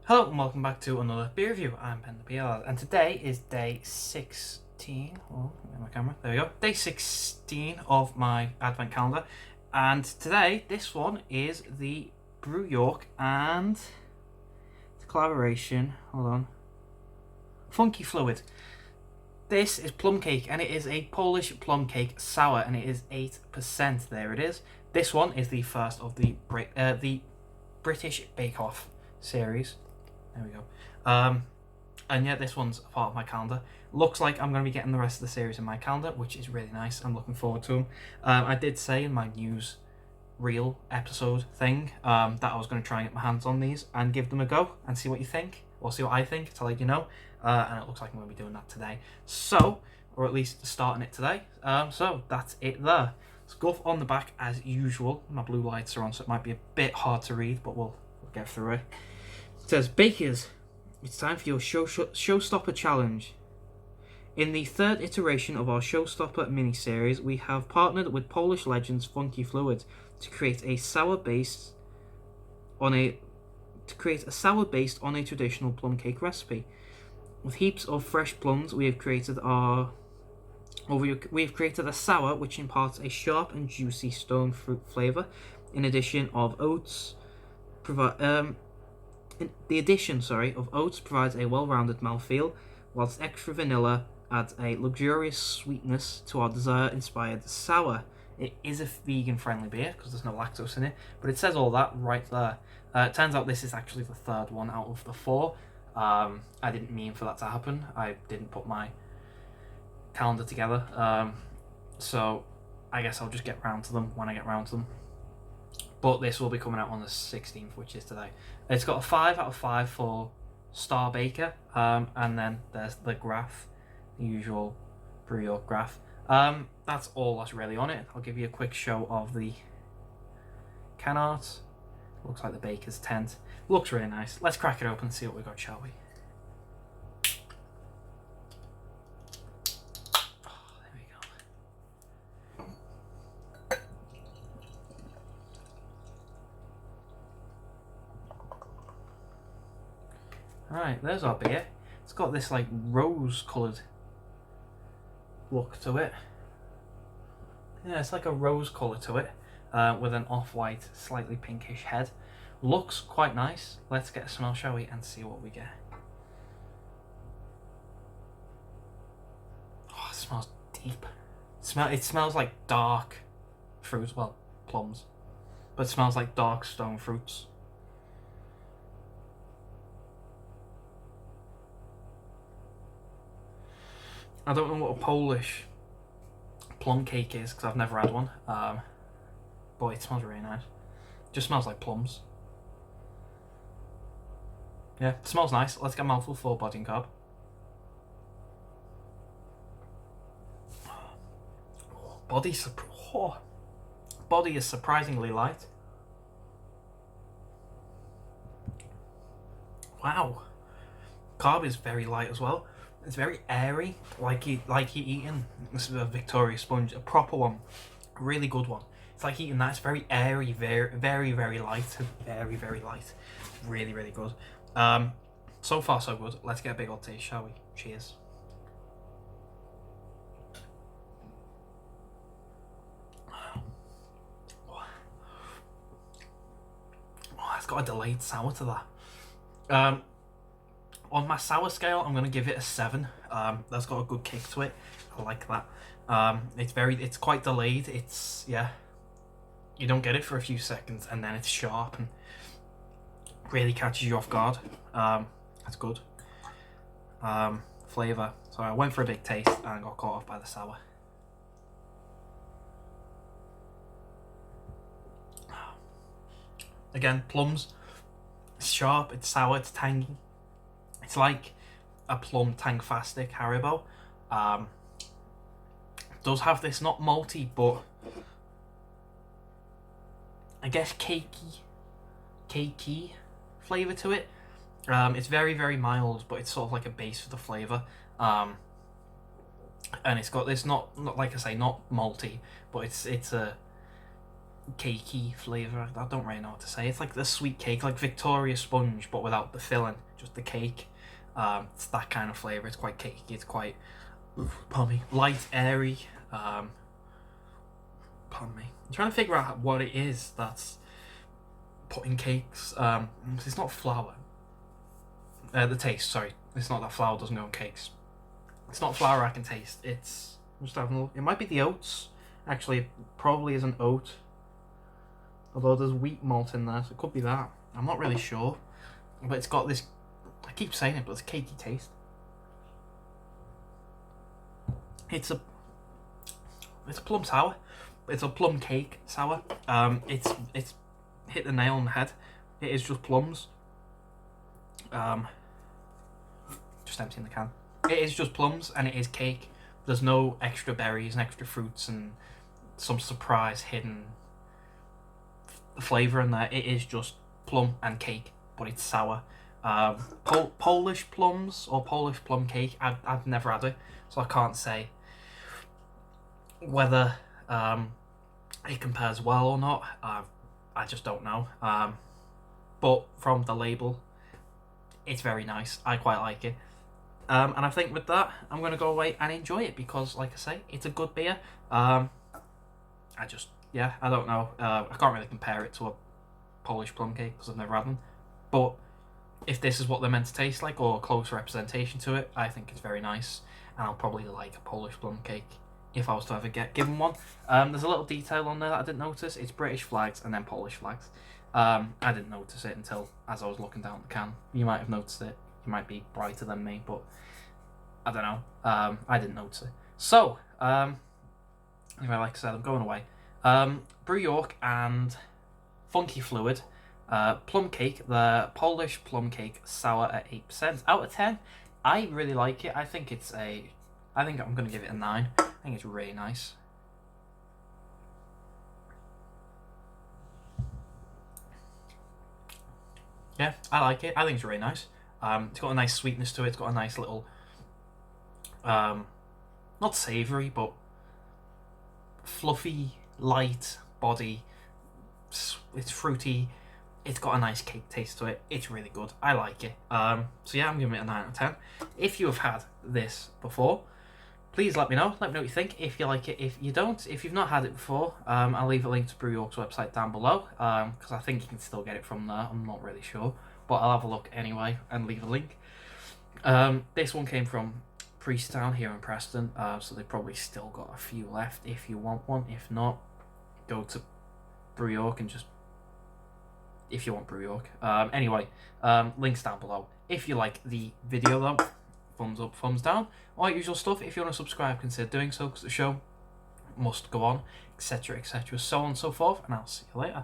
Hello and welcome back to another beer review. I'm Ben the Beer, and today is day 16. Oh, my camera. There we go. Day 16 of my advent calendar, and today this one is the Brew York and the collaboration. Hold on. Funky Fluid. This is plum cake, and it is a Polish plum cake sour, and it is 8%. There it is. This one is the first of the British Bake Off series. There we go. And yeah, this one's a part of my calendar. Looks like I'm going to be getting the rest of the series in my calendar, which is really nice. I'm looking forward to them. I did say in my news reel episode thing that I was going to try and get my hands on these and give them a go and see what you think, or see what I think, to let you know. And it looks like I'm going to be doing that today. So, or at least starting it today. So that's it there. Scuff on the back as usual. My blue lights are on, so it might be a bit hard to read, but we'll get through it. It says, Bakers, it's time for your Showstopper Challenge. In the third iteration of our Showstopper mini-series, we have partnered with Polish legends Funky Fluid to create a sour based on a traditional plum cake recipe. With heaps of fresh plums, we have created a sour which imparts a sharp and juicy stone fruit flavour. In addition of oats, The addition of oats provides a well-rounded mouthfeel, whilst extra vanilla adds a luxurious sweetness to our dessert-inspired sour. It is a vegan-friendly beer because there's no lactose in it, but it says all that right there. It turns out this is actually the third one out of the four. I didn't mean for that to happen. I didn't put my calendar together, so I guess I'll just get round to them when I get round to them. But this will be coming out on the 16th, which is today. It's got a 5 out of 5 for Star Baker, and then there's the graph, the usual Brew York graph. That's all that's really on it. I'll give you a quick show of the can art. Looks like the baker's tent. Looks really nice. Let's crack it open and see what we got, shall we? Right, there's our beer. It's got this like rose-coloured look to it. Yeah, it's like a rose colour to it, with an off-white, slightly pinkish head. Looks quite nice. Let's get a smell, shall we, and see what we get. Oh, it smells deep. It smells like dark fruit, well, plums, but it smells like dark stone fruits. I don't know what a Polish plum cake is because I've never had one, but it smells really nice. It just smells like plums. Yeah, it smells nice. Let's get a mouthful full body and carb. Body is surprisingly light. Wow, carb is very light as well. It's very airy, like you eating. This is a Victoria sponge, a proper one, a really good one. It's like eating that. It's very airy, very light, very light. Really good. So far so good. Let's get a big old taste, shall we? Cheers. Oh, it's got a delayed sour to that. On my sour scale, I'm going to give it a 7. That's got a good kick to it. I like that. It's quite delayed. Yeah, you don't get it for a few seconds, and then it's sharp and really catches you off guard. That's good. Flavour. So I went for a big taste and got caught off by the sour. Again, plums. It's sharp, it's sour, it's tangy. It's like a plum Tangfastic Haribo. Does have this not malty, but I guess cakey flavour to it. It's very mild, but it's sort of like a base for the flavour. And it's got this not like I say, not malty, but it's a cakey flavour. I don't really know what to say. It's like the sweet cake, like Victoria sponge, but without the filling, just the cake. It's that kind of flavour. It's quite cakey. It's quite, pardon me, light, airy. Pardon me. I'm trying to figure out what it is that's put in cakes. It's not flour. The taste, sorry. It's not that flour doesn't go in cakes. It's not flour I can taste. It's, I'm just having a look. It might be the oats. Actually, it probably is an oat. Although there's wheat malt in there, so it could be that. I'm not really sure. But it's got this, I keep saying it, but it's cakey taste. It's a plum sour. It's a plum cake sour. It's hit the nail on the head. It is just plums. Just emptying the can. It is just plums and it is cake. There's no extra berries and extra fruits and some surprise hidden flavour in there. It is just plum and cake, but it's sour. Polish plums or Polish plum cake, I've never had it, so I can't say whether it compares well or not. I just don't know. But from the label, it's very nice. I quite like it. And I think with that, I'm going to go away and enjoy it because, like I say, it's a good beer. I don't know. I can't really compare it to a Polish plum cake because I've never had them. But if this is what they're meant to taste like or close representation to it, I think it's very nice. And I'll probably like a Polish plum cake if I was to ever get given one. There's a little detail on there that I didn't notice. It's British flags and then Polish flags. I didn't notice it until as I was looking down the can. You might have noticed it. You might be brighter than me, but I don't know. I didn't notice it. So, anyway, like I said, I'm going away. Brew York and Funky Fluid plum cake, the Polish plum cake sour at 8%. Out of 10, I really like it. I think I'm going to give it a 9. I think it's really nice. Yeah, I like it. I think it's really nice. It's got a nice sweetness to it. It's got a nice little, not savoury, but fluffy, light body. It's fruity. It's got a nice cake taste to it. It's really good. I like it. So yeah, I'm giving it a 9 out of 10. If you have had this before, please let me know. Let me know what you think. If you like it, if you don't, if you've not had it before, I'll leave a link to Brew York's website down below, because I think you can still get it from there. I'm not really sure, but I'll have a look anyway and leave a link. This one came from Priesttown here in Preston, so they've probably still got a few left if you want one. If not, go to Brew York and just, if you want Brew York. Anyway, links down below. If you like the video though, thumbs up, thumbs down, all usual stuff. If you want to subscribe, consider doing so because the show must go on, etc., etc., so on and so forth, and I'll see you later.